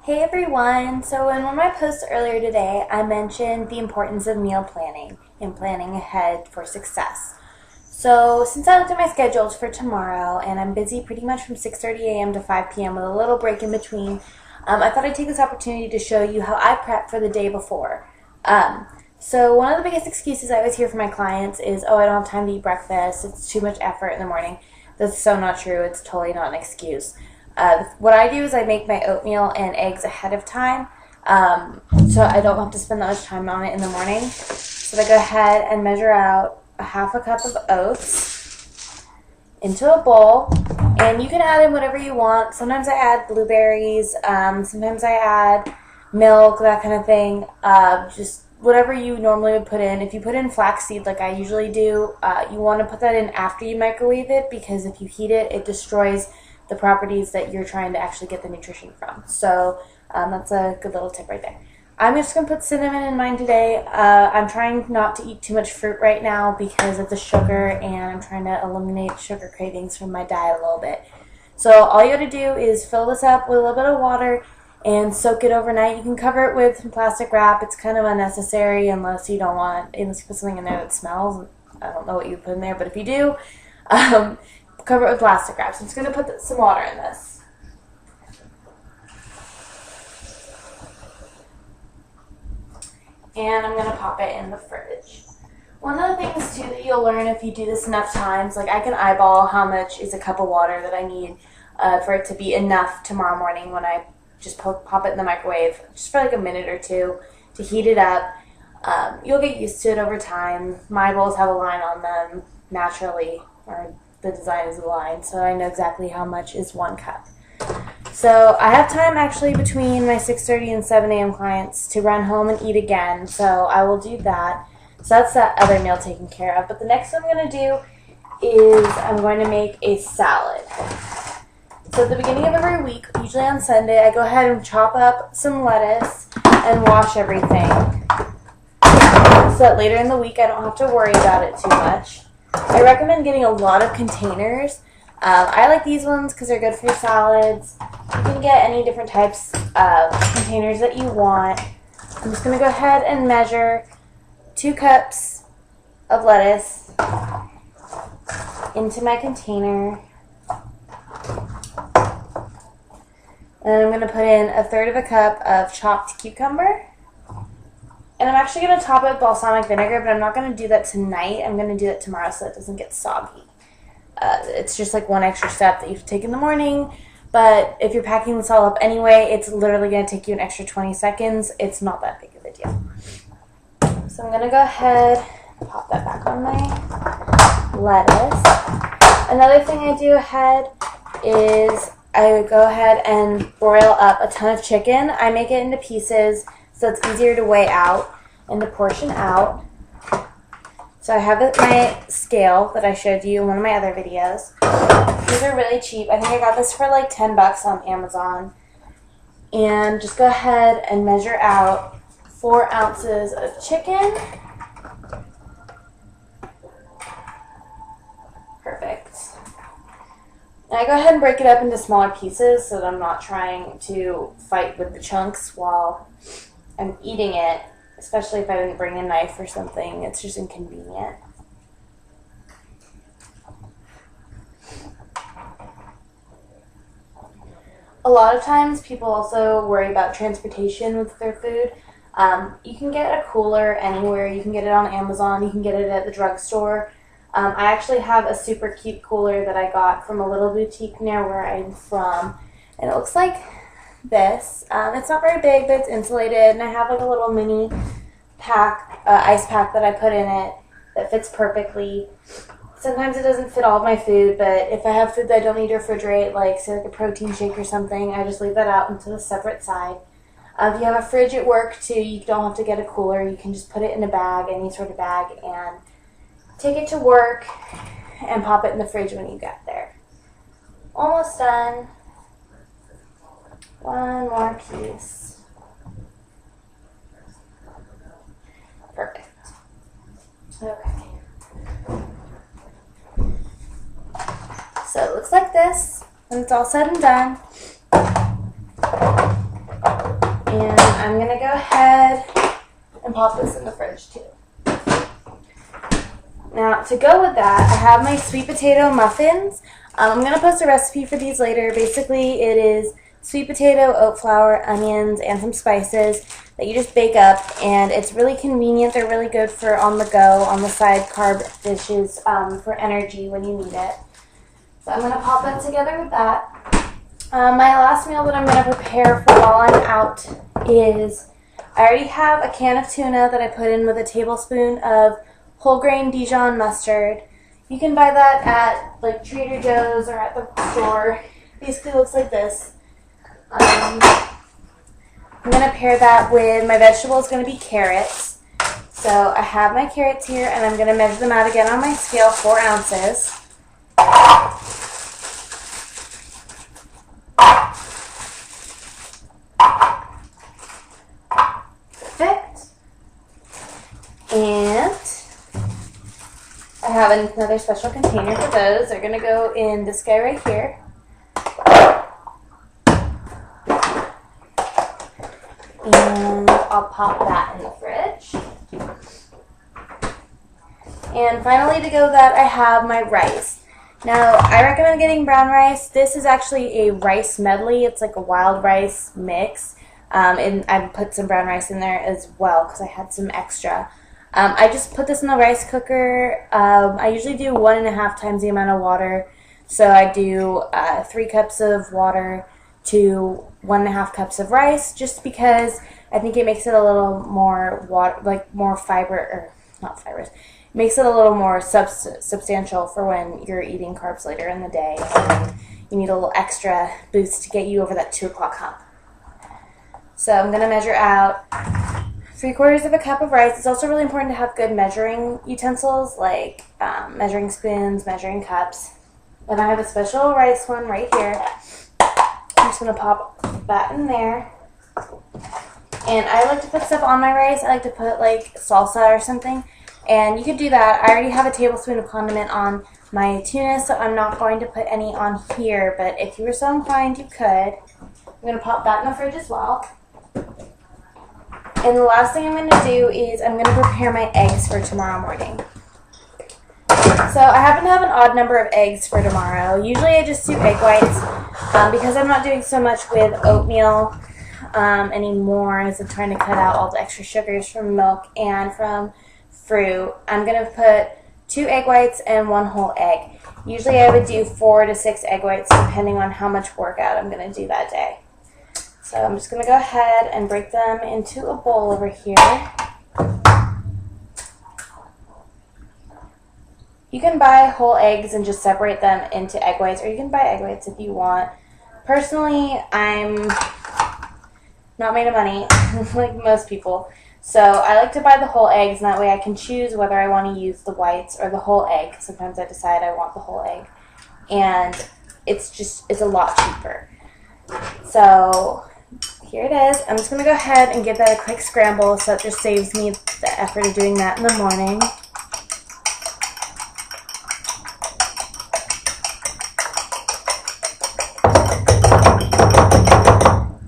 Hey everyone! So in one of my posts earlier today, I mentioned the importance of meal planning and planning ahead for success. So since I looked at my schedules for tomorrow and I'm busy pretty much from 6:30 a.m. to 5 p.m. with a little break in between, I thought I'd take this opportunity to show you how I prep for the day before. So one of the biggest excuses I always hear from my clients is, oh, I don't have time to eat breakfast. It's too much effort in the morning. That's so not true. It's totally not an excuse. What I do is I make my oatmeal and eggs ahead of time, so I don't have to spend that much time on it in the morning. So I go ahead and measure out a half a cup of oats into a bowl, and you can add in whatever you want. Sometimes I add blueberries, sometimes I add milk, that kind of thing, just whatever you normally would put in. If you put in flaxseed like I usually do, you want to put that in after you microwave it, because if you heat it, it destroys the properties that you're trying to actually get the nutrition from. So that's a good little tip right there. I'm just going to put cinnamon in mine today. I'm trying not to eat too much fruit right now because of the sugar, and I'm trying to eliminate sugar cravings from my diet a little bit. So all you got to do is fill this up with a little bit of water and soak it overnight. You can cover it with some plastic wrap. It's kind of unnecessary unless you put something in there that smells. I don't know what you put in there, but if you do, cover it with plastic wrap. So I'm just going to put some water in this. And I'm going to pop it in the fridge. One of the things too that you'll learn if you do this enough times, like I can eyeball how much is a cup of water that I need for it to be enough tomorrow morning when I just pop it in the microwave just for like a minute or two to heat it up. You'll get used to it over time. My bowls have a line on them naturally, or the design is a line, so I know exactly how much is 1 cup. So I have time actually between my 6:30 and 7 a.m. clients to run home and eat again, so I will do that. So that's that other meal taken care of. But the next thing I'm going to do is I'm going to make a salad. So at the beginning of every week, usually on Sunday, I go ahead and chop up some lettuce and wash everything, so that later in the week I don't have to worry about it too much. I recommend getting a lot of containers. I like these ones because they're good for salads. You can get any different types of containers that you want. I'm just going to go ahead and measure 2 cups of lettuce into my container. And I'm going to put in 1/3 of a cup of chopped cucumber. And I'm actually going to top it with balsamic vinegar, but I'm not going to do that tonight. I'm going to do that tomorrow so it doesn't get soggy. It's just like one extra step that you have to take in the morning. But if you're packing this all up anyway, it's literally going to take you an extra 20 seconds. It's not that big of a deal. So I'm going to go ahead and pop that back on my lettuce. Another thing I do ahead is I would go ahead and broil up a ton of chicken. I make it into pieces so it's easier to weigh out and to portion out. So I have my scale that I showed you in one of my other videos. These are really cheap. I think I got this for like $10 on Amazon. And just go ahead and measure out 4 ounces of chicken. Perfect. And I go ahead and break it up into smaller pieces so that I'm not trying to fight with the chunks while I'm eating it, especially if I didn't bring a knife or something. It's just inconvenient. A lot of times people also worry about transportation with their food. You can get a cooler anywhere. You can get it on Amazon. You can get it at the drugstore. I actually have a super cute cooler that I got from a little boutique near where I'm from, and it looks like this. It's not very big, but it's insulated, and I have like a little mini pack, ice pack that I put in it that fits perfectly. Sometimes it doesn't fit all of my food, but if I have food that I don't need to refrigerate, like say like a protein shake or something, I just leave that out into the separate side. If you have a fridge at work too, you don't have to get a cooler. You can just put it in a bag, any sort of bag, and take it to work and pop it in the fridge when you get there. Almost done. One more piece. Perfect. Okay. So it looks like this when it's all said and done. and pop this in the fridge too. Now, to go with that, I have my sweet potato muffins. I'm going to post a recipe for these later. Basically, it is sweet potato, oat flour, onions, and some spices that you just bake up, and it's really convenient. They're really good for on the go, on the side carb dishes for energy when you need it. So I'm going to pop that together with that. My last meal that I'm going to prepare for while I'm out is, I already have a can of tuna that I put in with a tablespoon of whole grain Dijon mustard. You can buy that at like Trader Joe's or at the store. Basically looks like this. I'm going to pair that with my vegetable is going to be carrots. So I have my carrots here, and I'm going to measure them out again on my scale, 4 ounces. Perfect. And I have another special container for those. They're going to go in this guy right here. And I'll pop that in the fridge. And finally, to go with that, I have my rice. Now, I recommend getting brown rice. This is actually a rice medley. It's like a wild rice mix. And I put some brown rice in there as well because I had some extra. I just put this in the rice cooker. I usually do 1.5 times the amount of water. So I do 3 cups of water to 1.5 cups of rice, just because I think it makes it a little more more fiber, or not fibers. It makes it a little more substantial for when you're eating carbs later in the day. And you need a little extra boost to get you over that 2 o'clock hump. So I'm going to measure out 3/4 cup of rice. It's also really important to have good measuring utensils, like measuring spoons, measuring cups. And I have a special rice one right here. I'm just going to pop that in there. And I like to put stuff on my rice. I like to put like salsa or something. And you could do that. I already have a tablespoon of condiment on my tuna, so I'm not going to put any on here. But if you were so inclined, you could. I'm going to pop that in the fridge as well. And the last thing I'm going to do is I'm going to prepare my eggs for tomorrow morning. So I happen to have an odd number of eggs for tomorrow. Usually I just do egg whites because I'm not doing so much with oatmeal anymore, as I'm trying to cut out all the extra sugars from milk and from fruit. I'm going to put 2 egg whites and 1 whole egg. Usually I would do 4 to 6 egg whites depending on how much workout I'm going to do that day. So I'm just going to go ahead and break them into a bowl over here. You can buy whole eggs and just separate them into egg whites, or you can buy egg whites if you want. Personally, I'm not made of money like most people, so I like to buy the whole eggs, and that way I can choose whether I want to use the whites or the whole egg. Sometimes I decide I want the whole egg, and it's a lot cheaper. So here it is. I'm just going to go ahead and give that a quick scramble, so it just saves me the effort of doing that in the morning.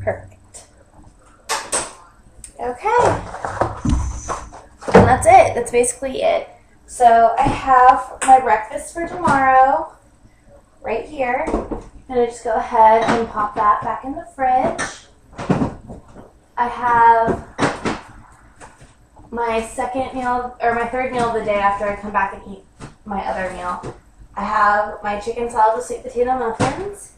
Perfect. Okay. And that's it. That's basically it. So I have my breakfast for tomorrow right here. I'm going to just go ahead and pop that back in the fridge. I have my second meal, or my third meal of the day after I come back and eat my other meal. I have my chicken salad with sweet potato muffins.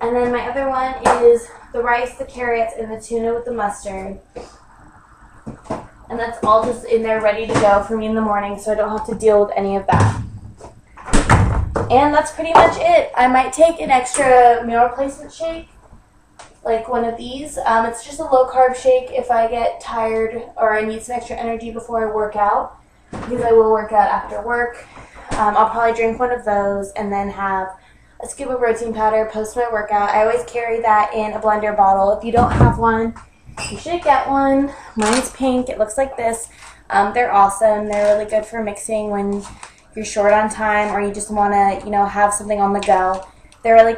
And then my other one is the rice, the carrots, and the tuna with the mustard. And that's all just in there ready to go for me in the morning, so I don't have to deal with any of that. And that's pretty much it. I might take an extra meal replacement shake, like one of these. It's just a low-carb shake if I get tired or I need some extra energy before I work out, because I will work out after work. I'll probably drink one of those and then have a scoop of protein powder post my workout. I always carry that in a blender bottle. If you don't have one, you should get one. Mine's pink. It looks like this. They're awesome. They're really good for mixing when you're short on time or you just want to, have something on the go. They're really